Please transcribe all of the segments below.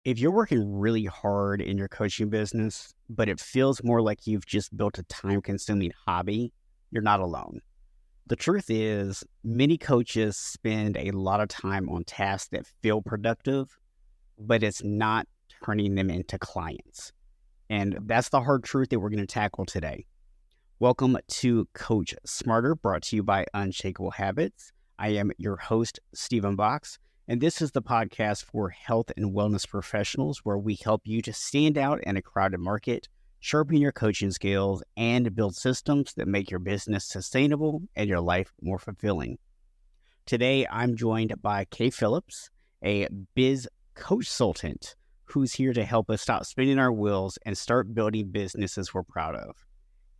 If you're working really hard in your coaching business, but it feels more like you've just built a time-consuming hobby, you're not alone. The truth is, many coaches spend a lot of time on tasks that feel productive, but it's not turning them into clients. And that's the hard truth that we're going to tackle today. Welcome to Coach Smarter, brought to you by Unshakable Habits. I am your host, Stephen Box, and this is the podcast for health and wellness professionals where we help you to stand out in a crowded market, sharpen your coaching skills, and build systems that make your business sustainable and your life more fulfilling. Today, I'm joined by Kay Phillips, a biz coachsultant who's here to help us stop spinning our wheels and start building businesses we're proud of.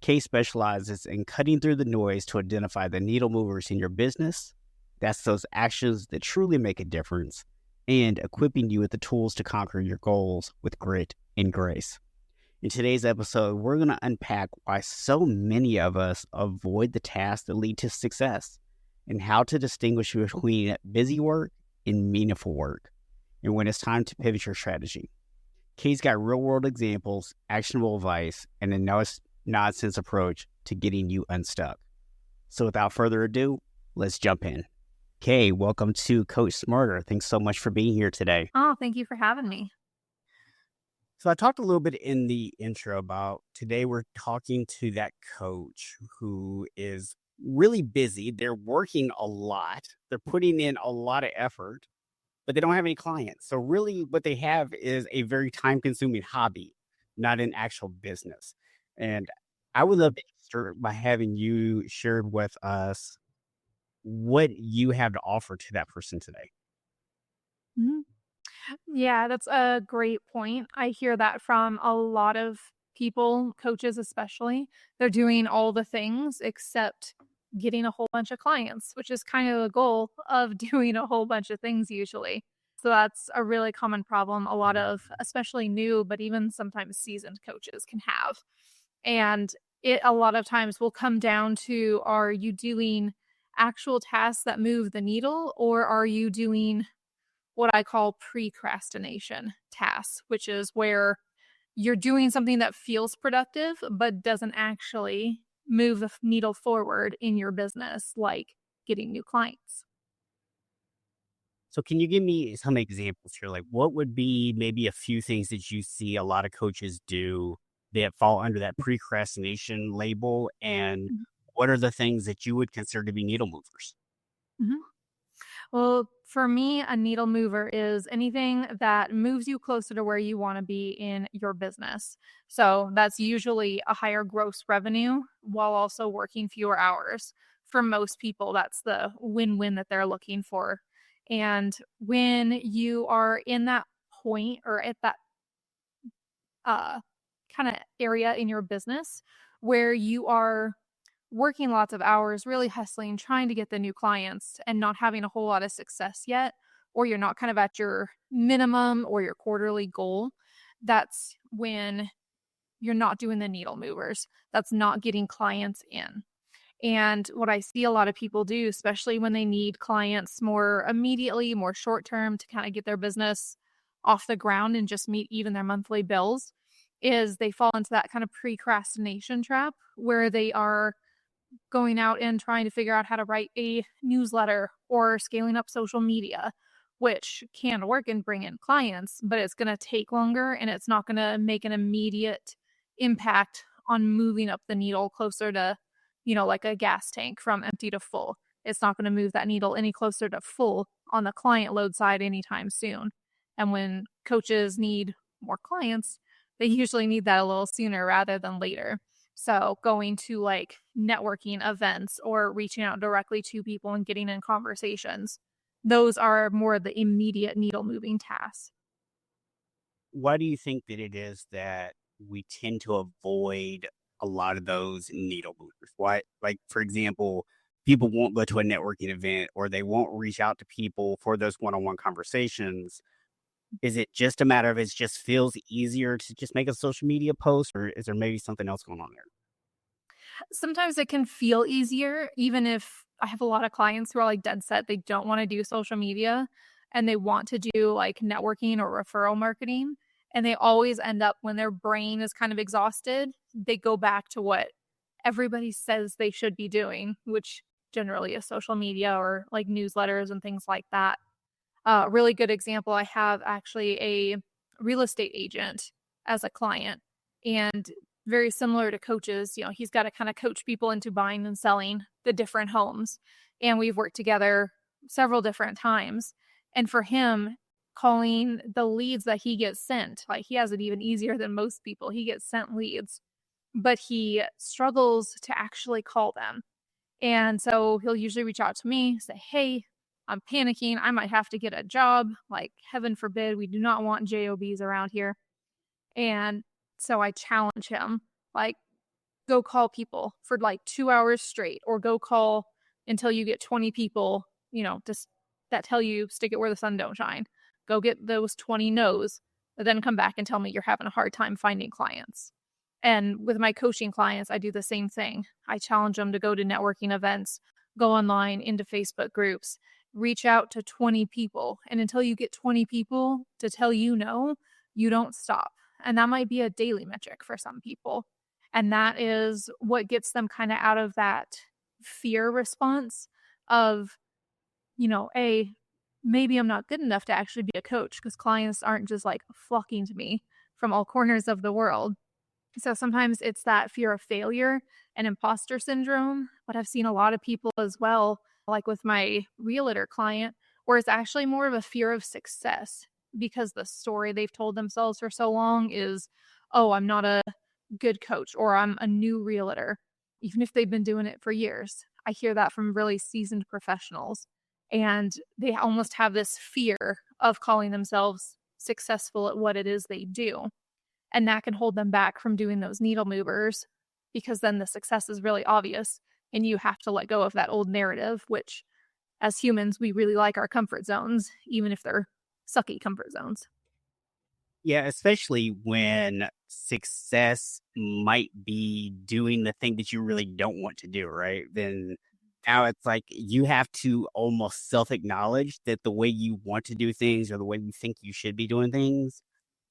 Kay specializes in cutting through the noise to identify the needle movers in your business. That's those actions that truly make a difference, and equipping you with the tools to conquer your goals with grit and grace. In today's episode, we're going to unpack why so many of us avoid the tasks that lead to success and how to distinguish between busy work and meaningful work, and when it's time to pivot your strategy. Kay's got real-world examples, actionable advice, and a no-nonsense approach to getting you unstuck. So without further ado, let's jump in. Kay, welcome to Coach Smarter. Thanks so much for being here today. Oh, thank you for having me. So I talked a little bit in the intro about today we're talking to that coach who is really busy. They're working a lot. They're putting in a lot of effort, but they don't have any clients. So really what they have is a very time-consuming hobby, not an actual business. And I would love to start by having you share with us what you have to offer to that person today. Mhm. Yeah, that's a great point. I hear that from a lot of people, coaches especially. They're doing all the things except getting a whole bunch of clients, which is kind of the goal of doing a whole bunch of things usually. So that's a really common problem a lot of, especially new, but even sometimes seasoned coaches can have. And it a lot of times will come down to, are you doing actual tasks that move the needle, or are you doing what I call procrastination tasks, which is where you're doing something that feels productive but doesn't actually move the needle forward in your business, like getting new clients. So can you give me some examples here? Like what would be maybe a few things that you see a lot of coaches do that fall under that procrastination label? And Mhm. what are the things that you would consider to be needle movers? Mhm. Well, for me, a needle mover is anything that moves you closer to where you want to be in your business. So that's usually a higher gross revenue while also working fewer hours. For most people, that's the win-win that they're looking for. And when you are in that point or at that uh, kind of area in your business where you are working lots of hours, really hustling, trying to get the new clients and not having a whole lot of success yet, or you're not kind of at your minimum or your quarterly goal, that's when you're not doing the needle movers. That's not getting clients in. And what I see a lot of people do, especially when they need clients more immediately, more short term to kind of get their business off the ground and just meet even their monthly bills, is they fall into that kind of procrastination trap where they are going out and trying to figure out how to write a newsletter or scaling up social media, which can work and bring in clients, but it's going to take longer and it's not going to make an immediate impact on moving up the needle closer to, like a gas tank from empty to full. It's not going to move that needle any closer to full on the client load side anytime soon. And when coaches need more clients, they usually need that a little sooner rather than later. So going to like networking events or reaching out directly to people and getting in conversations, those are more the immediate needle moving tasks. Why do you think that it is that we tend to avoid a lot of those needle movers? Why, like, for example, people won't go to a networking event or they won't reach out to people for those one-on-one conversations. Is it just a matter of it just feels easier to just make a social media post, or is there maybe something else going on there? Sometimes it can feel easier, even if I have a lot of clients who are like dead set, they don't want to do social media. and they want to do like networking or referral marketing. And they always end up, when their brain is kind of exhausted, they go back to what everybody says they should be doing, which generally is social media or like newsletters and things like that. Really good example, I have actually a real estate agent as a client, and very similar to coaches, he's got to kind of coach people into buying and selling the different homes. And we've worked together several different times. And for him, calling the leads that he gets sent, like he has it even easier than most people. He gets sent leads, but he struggles to actually call them. And so he'll usually reach out to me, say, hey, I'm panicking. I might have to get a job. Like, heaven forbid, we do not want JOBs around here. And so I challenge him, like, go call people for like 2 hours straight, or go call until you get 20 people, just that tell you stick it where the sun don't shine. Go get those 20 no's, but then come back and tell me you're having a hard time finding clients. And with my coaching clients, I do the same thing. I challenge them to go to networking events, go online into Facebook groups, reach out to 20 people. And until you get 20 people to tell you no, you don't stop. And that might be a daily metric for some people. And that is what gets them kind of out of that fear response of, maybe I'm not good enough to actually be a coach, because clients aren't just like flocking to me from all corners of the world. So sometimes it's that fear of failure and imposter syndrome, but I've seen a lot of people as well, like with my realtor client, where it's actually more of a fear of success, because the story they've told themselves for so long is, oh, I'm not a good coach, or I'm a new realtor, even if they've been doing it for years. I hear that from really seasoned professionals, and they almost have this fear of calling themselves successful at what it is they do. And that can hold them back from doing those needle movers, because then the success is really obvious and you have to let go of that old narrative, which as humans, we really like our comfort zones, even if they're sucky comfort zones. Yeah, especially when success might be doing the thing that you really don't want to do, right? Then now it's like you have to almost self acknowledge that the way you want to do things or the way you think you should be doing things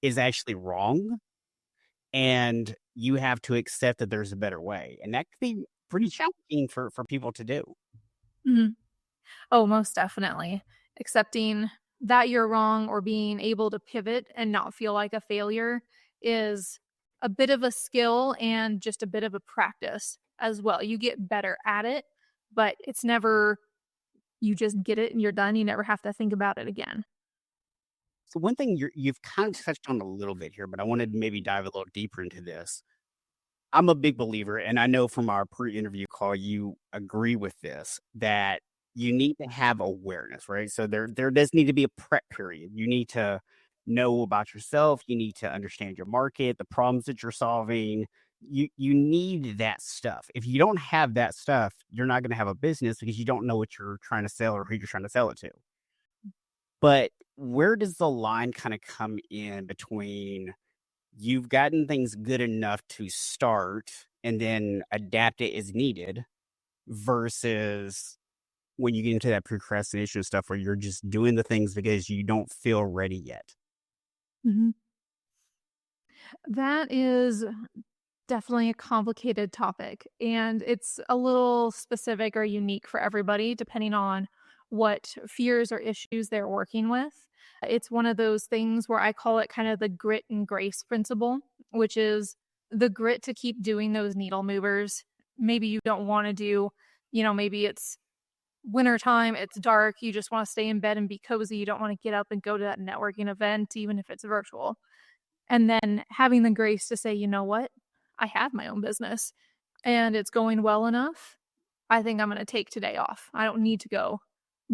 is actually wrong. And you have to accept that there's a better way. And that could be pretty challenging for people to do. Mhm. Oh, most definitely. Accepting that you're wrong, or being able to pivot and not feel like a failure, is a bit of a skill and just a bit of a practice as well. You get better at it, but it's never, you just get it and you're done. You never have to think about it again. So one thing you've kind of touched on a little bit here, but I wanted to maybe dive a little deeper into this. I'm a big believer, and I know from our pre-interview call you agree with this, that you need to have awareness, right? So there does need to be a prep period. You need to know about yourself. You need to understand your market, the problems that you're solving. You need that stuff. If you don't have that stuff, you're not going to have a business because you don't know what you're trying to sell or who you're trying to sell it to. But where does the line kind of come in between you've gotten things good enough to start and then adapt it as needed versus when you get into that procrastination stuff where you're just doing the things because you don't feel ready yet? Mhm. That is definitely a complicated topic, and it's a little specific or unique for everybody depending on what fears or issues they're working with. It's one of those things where I call it kind of the grit and grace principle, which is the grit to keep doing those needle movers. Maybe you don't want to do, maybe it's wintertime, it's dark, you just want to stay in bed and be cozy. You don't want to get up and go to that networking event, even if it's virtual. And then having the grace to say, you know what? I have my own business and it's going well enough. I think I'm going to take today off. I don't need to go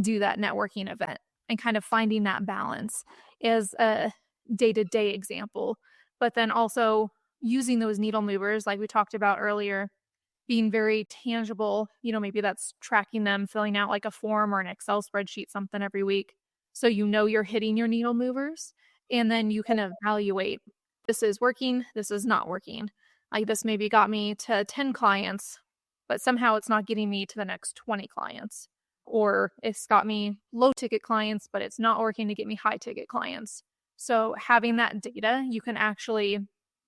do that networking event, and kind of finding that balance is a day to day example. But then also using those needle movers, like we talked about earlier, being very tangible. Maybe that's tracking them, filling out like a form or an Excel spreadsheet, something every week. So you're hitting your needle movers, and then you can evaluate, this is working, this is not working. Like, this maybe got me to 10 clients, but somehow it's not getting me to the next 20 clients. or it's got me low ticket clients, but it's not working to get me high ticket clients. So having that data, you can actually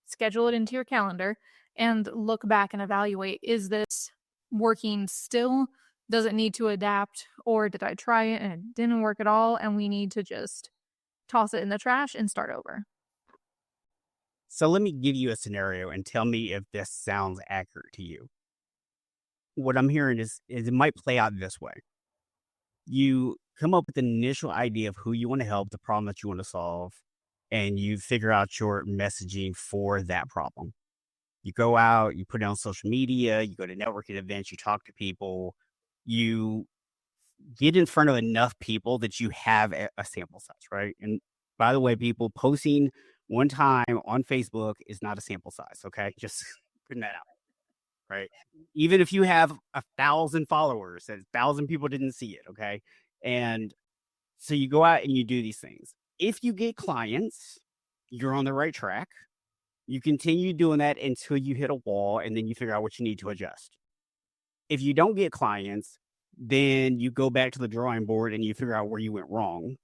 schedule it into your calendar and look back and evaluate, is this working still? Does it need to adapt? Or did I try it and it didn't work at all? And we need to just toss it in the trash and start over. So let me give you a scenario and tell me if this sounds accurate to you. What I'm hearing is it might play out this way. You come up with an initial idea of who you want to help, the problem that you want to solve, and you figure out your messaging for that problem. You go out, you put it on social media, you go to networking events, you talk to people, you get in front of enough people that you have a sample size, right? And by the way, people, posting one time on Facebook is not a sample size, okay? Just putting that out, right? Even if you have 1,000 followers, 1,000 people didn't see it, okay? And so you go out and you do these things. If you get clients, you're on the right track. You continue doing that until you hit a wall, and then you figure out what you need to adjust. If you don't get clients, then you go back to the drawing board and you figure out where you went wrong,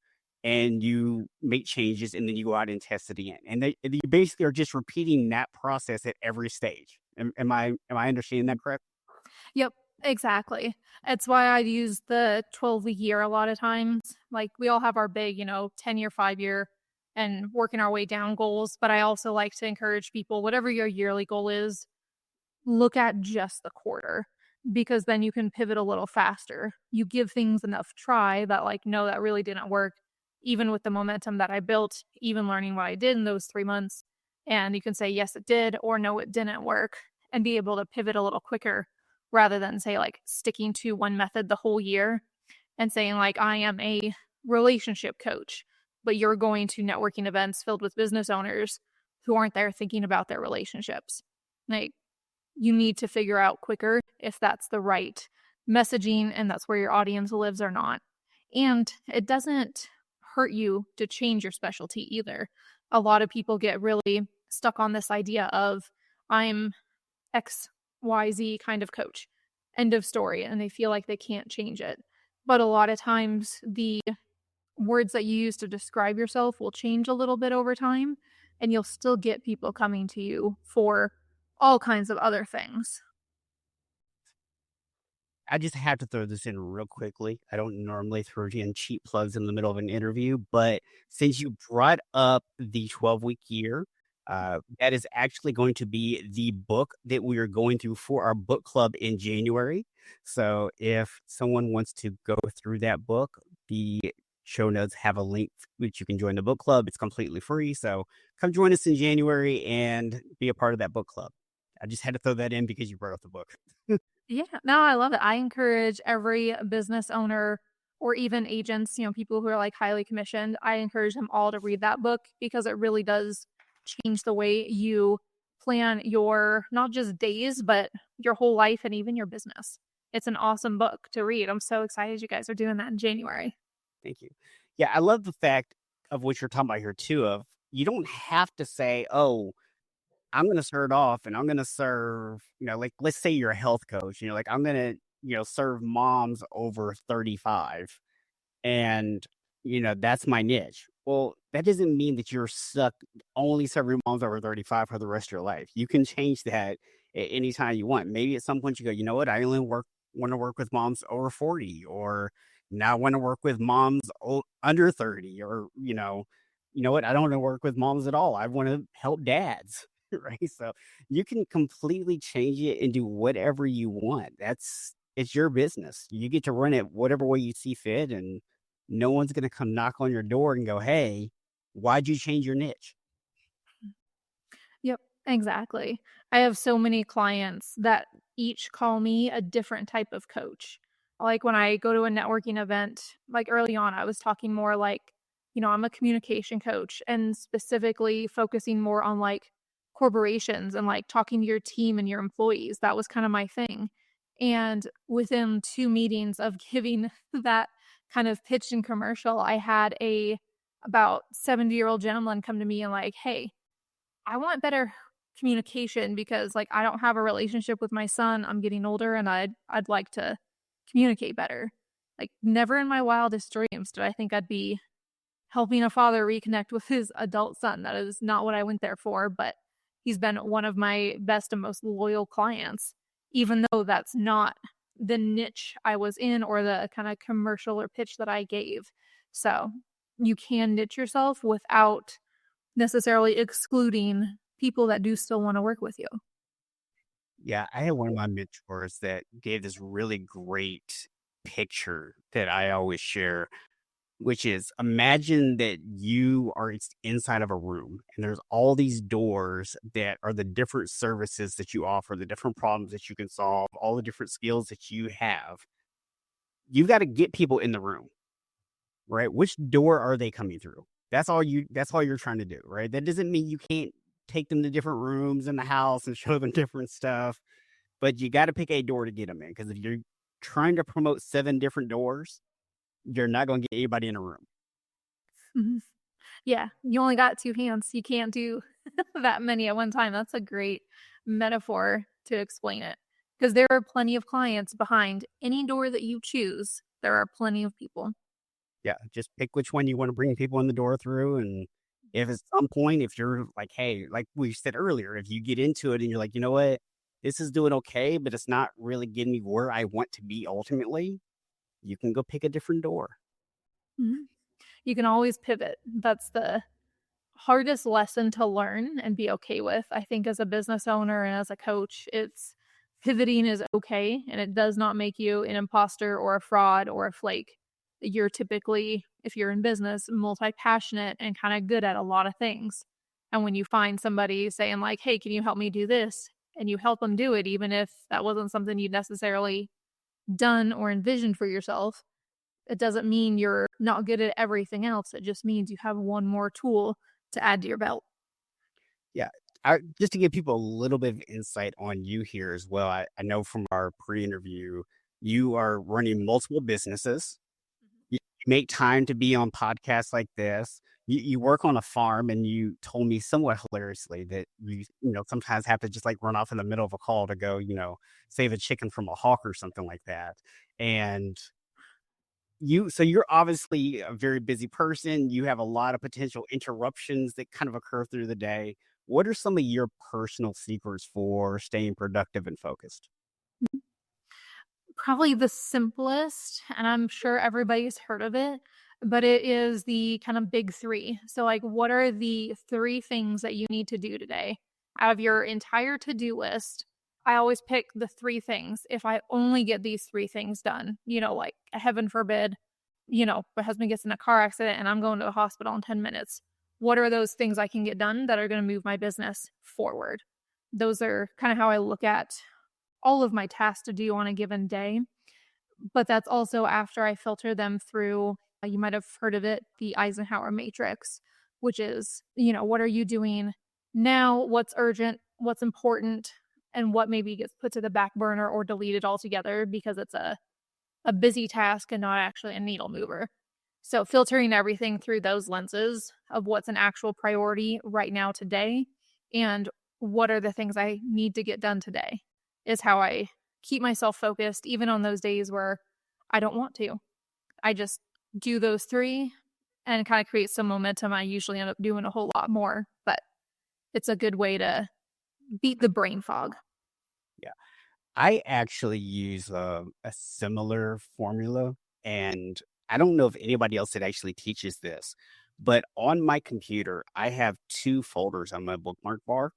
and you make changes, and then you go out and test it again. And you basically are just repeating that process at every stage. Am I understanding that correct? Yep, exactly. It's why I use the 12-week year a lot of times. Like we all have our big, 10-year, 5-year, and working our way down goals. But I also like to encourage people, whatever your yearly goal is, look at just the quarter, because then you can pivot a little faster. You give things enough try that, like, no, that really didn't work, even with the momentum that I built, even learning what I did in those 3 months. And you can say, yes, it did, or no, it didn't work, and be able to pivot a little quicker rather than say, like, sticking to one method the whole year and saying, like, I am a relationship coach, but you're going to networking events filled with business owners who aren't there thinking about their relationships. Like, you need to figure out quicker if that's the right messaging and that's where your audience lives or not. And it doesn't hurt you to change your specialty either. A lot of people get really stuck on this idea of, I'm XYZ kind of coach, end of story, and they feel like they can't change it. But a lot of times the words that you use to describe yourself will change a little bit over time, and you'll still get people coming to you for all kinds of other things. I just have to throw this in real quickly. I don't normally throw in cheap plugs in the middle of an interview, but since you brought up the 12-week year, that is actually going to be the book that we are going through for our book club in January. So if someone wants to go through that book, the show notes have a link which you can join the book club. It's completely free. So come join us in January and be a part of that book club. I just had to throw that in because you brought up the book. Yeah, no, I love it. I encourage every business owner or even agents, people who are like highly commissioned, I encourage them all to read that book, because it really does change the way you plan your not just days, but your whole life and even your business. It's an awesome book to read. I'm so excited you guys are doing that in January. Thank you. Yeah, I love the fact of what you're talking about here too, of you don't have to say, "Oh, I'm gonna start off and I'm gonna serve," like, let's say you're a health coach, and you're like, "I'm gonna, serve moms over 35." And, that's my niche. Well, that doesn't mean that you're stuck only serving moms over 35 for the rest of your life. You can change that at any time you want. Maybe at some point you go, you know what? I only want to work with moms over 40, or now I want to work with moms under 30, or, you know what? I don't want to work with moms at all. I want to help dads. Right. So you can completely change it and do whatever you want. It's your business. You get to run it whatever way you see fit, and no one's going to come knock on your door and go, "Hey, why'd you change your niche?" Yep, exactly. I have so many clients that each call me a different type of coach. Like when I go to a networking event, like early on, I was talking more like, I'm a communication coach and specifically focusing more on like corporations and like talking to your team and your employees. That was kind of my thing. And within 2 meetings of giving that kind of pitch and commercial, I had a about 70-year-old gentleman come to me and like, hey, I want better communication because like I don't have a relationship with my son. I'm getting older and I'd like to communicate better. Like, never in my wildest dreams did I think I'd be helping a father reconnect with his adult son. That is not what I went there for, but he's been one of my best and most loyal clients, even though that's not the niche I was in or the kind of commercial or pitch that I gave. So you can niche yourself without necessarily excluding people that do still want to work with you. Yeah, I had one of my mentors that gave this really great picture that I always share, which is imagine that you are inside of a room and there's all these doors that are the different services that you offer, the different problems that you can solve, all the different skills that you have. You've got to get people in the room, right? Which door are they coming through? That's all you're trying to do, right? That doesn't mean you can't take them to different rooms in the house and show them different stuff, but you got to pick a door to get them in because if you're trying to promote 7 different doors, you're not going to get anybody in a room. Mhm. Yeah, you only got two hands. You can't do that many at one time. That's a great metaphor to explain it. Because there are plenty of clients behind any door that you choose. There are plenty of people. Yeah, just pick which one you wanna bring people in the door through, and if at some point, if you're like, "Hey," like we said earlier, if you get into it and you're like, "You know what? This is doing okay, but it's not really getting me where I want to be ultimately," you can go pick a different door. Mhm. You can always pivot. That's the hardest lesson to learn and be okay with. I think as a business owner and as a coach, it's pivoting is okay and it does not make you an imposter or a fraud or a flake. You're typically, if you're in business, multi-passionate and kind of good at a lot of things. And when you find somebody saying like, "Hey, can you help me do this?" and you help them do it even if that wasn't something you'd necessarily done or envisioned for yourself, it doesn't mean you're not good at everything else. It just means you have one more tool to add to your belt. Yeah. Just to give people a little bit of insight on you here as well, I know from our pre-interview, you are running multiple businesses. You make time to be on podcasts like this. You work on a farm, and you told me somewhat hilariously that sometimes have to just like run off in the middle of a call to go, save a chicken from a hawk or something like that. And so you're obviously a very busy person. You have a lot of potential interruptions that kind of occur through the day. What are some of your personal secrets for staying productive and focused? Probably the simplest, and I'm sure everybody's heard of it, but it is the kind of big three. So, like, what are the three things that you need to do today? Out of your entire to do list, I always pick the three things. If I only get these three things done, like heaven forbid, my husband gets in a car accident and I'm going to a hospital in 10 minutes. What are those things I can get done that are going to move my business forward? Those are kind of how I look at all of my tasks to do on a given day. But that's also after I filter them through, you might have heard of it, the Eisenhower matrix, which is, what are you doing now? What's urgent? What's important? And what maybe gets put to the back burner or deleted altogether because it's a busy task and not actually a needle mover. So filtering everything through those lenses of what's an actual priority right now today and what are the things I need to get done today is how I keep myself focused even on those days where I don't want to. I just do those three and kind of create some momentum. I usually end up doing a whole lot more, but it's a good way to beat the brain fog. Yeah. I actually use a similar formula, and I don't know if anybody else that actually teaches this, but on my computer, I have 2 folders on my bookmark bar.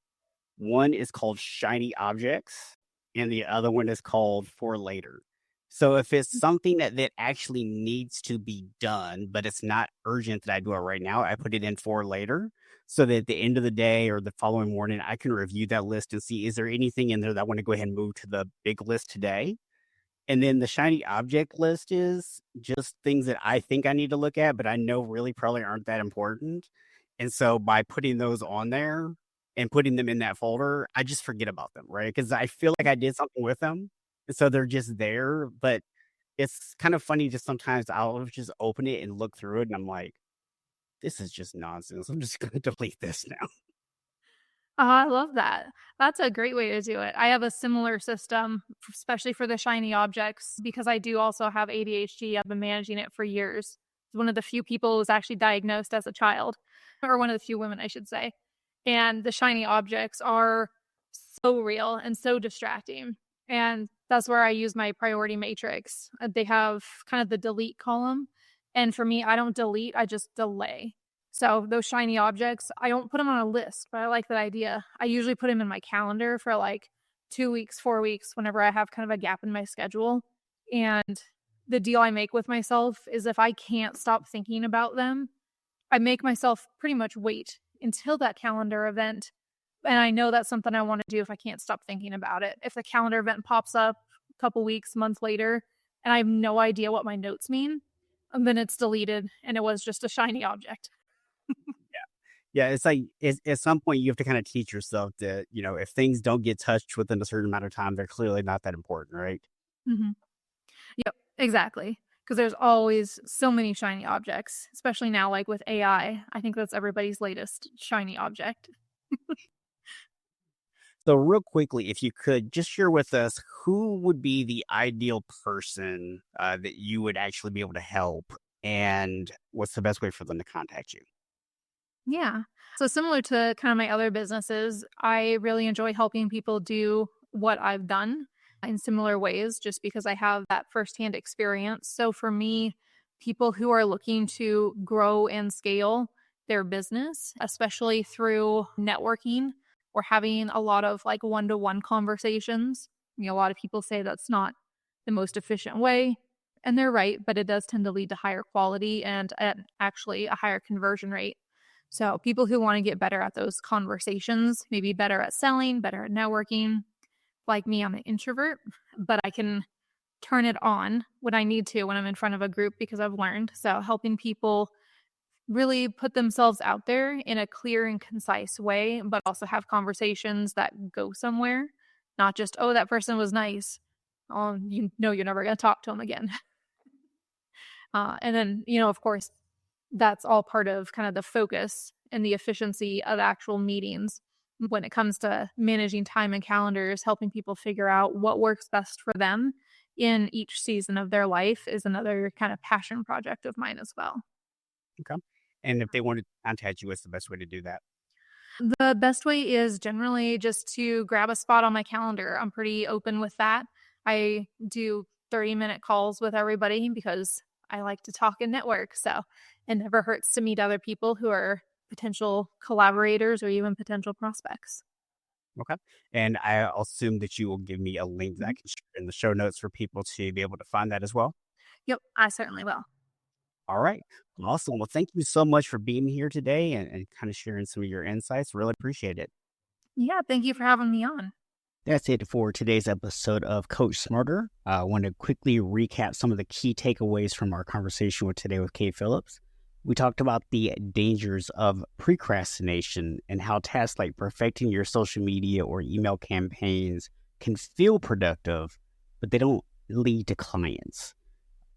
One is called shiny objects, and the other one is called for later. So if it's something that actually needs to be done, but it's not urgent that I do it right now, I put it in for later so that at the end of the day or the following morning, I can review that list and see, is there anything in there that I want to go ahead and move to the big list today? And then the shiny object list is just things that I think I need to look at, but I know really probably aren't that important. And so by putting those on there and putting them in that folder, I just forget about them, right? Because I feel like I did something with them. And so they're just there. But it's kind of funny just sometimes I'll just open it and look through it and I'm like, this is just nonsense. I'm just going to delete this now. Oh, I love that. That's a great way to do it. I have a similar system, especially for the shiny objects, because I do also have ADHD. I've been managing it for years. One of the few people who was actually diagnosed as a child, or one of the few women, I should say. And the shiny objects are so real and so distracting. And that's where I use my priority matrix. They have kind of the delete column. And for me, I don't delete, I just delay. So those shiny objects, I don't put them on a list, but I like that idea. I usually put them in my calendar for like 2 weeks, 4 weeks, whenever I have kind of a gap in my schedule. And the deal I make with myself is if I can't stop thinking about them, I make myself pretty much wait until that calendar event. And I know that's something I want to do if I can't stop thinking about it. If the calendar event pops up a couple weeks, months later, and I have no idea what my notes mean, then it's deleted and it was just a shiny object. Yeah, it's like at some point you have to kind of teach yourself that, if things don't get touched within a certain amount of time, they're clearly not that important, right? Mhm. Yep, exactly. Because there's always so many shiny objects, especially now, like with AI. I think that's everybody's latest shiny object. So, real quickly, if you could just share with us who would be the ideal person that you would actually be able to help, and what's the best way for them to contact you? Yeah. So similar to kind of my other businesses, I really enjoy helping people do what I've done in similar ways just because I have that firsthand experience. So for me, people who are looking to grow and scale their business, especially through networking or having a lot of like one-to-one conversations. A lot of people say that's not the most efficient way, and they're right, but it does tend to lead to higher quality and actually a higher conversion rate. So people who want to get better at those conversations, maybe better at selling, better at networking. Like me, I'm an introvert, but I can turn it on when I need to when I'm in front of a group because I've learned. So helping people really put themselves out there in a clear and concise way, but also have conversations that go somewhere, not just, oh, that person was nice. Oh, you know, you're never going to talk to them again. And then, of course, that's all part of kind of the focus and the efficiency of actual meetings when it comes to managing time and calendars, helping people figure out what works best for them in each season of their life is another kind of passion project of mine as well. Okay. And if they wanted to contact you, what's the best way to do that? The best way is generally just to grab a spot on my calendar. I'm pretty open with that. I do 30-minute calls with everybody because I like to talk and network. So it never hurts to meet other people who are potential collaborators or even potential prospects. Okay. And I assume that you will give me a link that I Mhm. can share in the show notes for people to be able to find that as well. Yep, I certainly will. All right. Awesome. Well, thank you so much for being here today and kind of sharing some of your insights. Really appreciate it. Yeah, thank you for having me on. That's it for today's episode of Coach Smarter. I want to quickly recap some of the key takeaways from our conversation with today with Kay Phillips. We talked about the dangers of procrastination and how tasks like perfecting your social media or email campaigns can feel productive, but they don't lead to clients.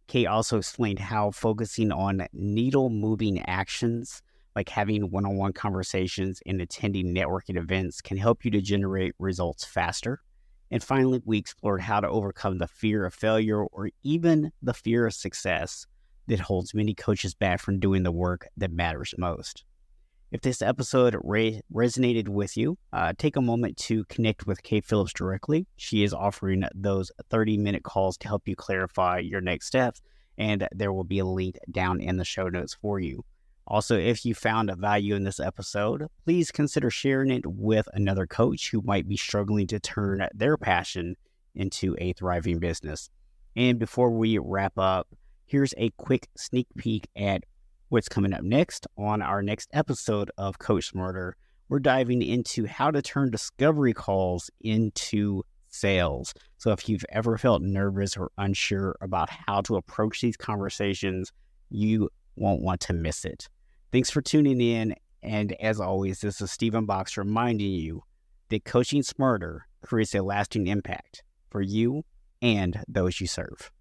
Kay also explained how focusing on needle moving actions, like having one on one conversations and attending networking events, can help you to generate results faster. And finally, we explored how to overcome the fear of failure or even the fear of success that holds many coaches back from doing the work that matters most. If this episode resonated with you, take a moment to connect with Kay Phillips directly. She is offering those 30-minute calls to help you clarify your next steps, and there will be a link down in the show notes for you. Also, if you found a value in this episode, please consider sharing it with another coach who might be struggling to turn their passion into a thriving business. And before we wrap up, here's a quick sneak peek at what's coming up next on our next episode of Coach Smarter. We're diving into how to turn discovery calls into sales. So if you've ever felt nervous or unsure about how to approach these conversations, you won't want to miss it. Thanks for tuning in. And as always, this is Stephen Box reminding you that coaching smarter creates a lasting impact for you and those you serve.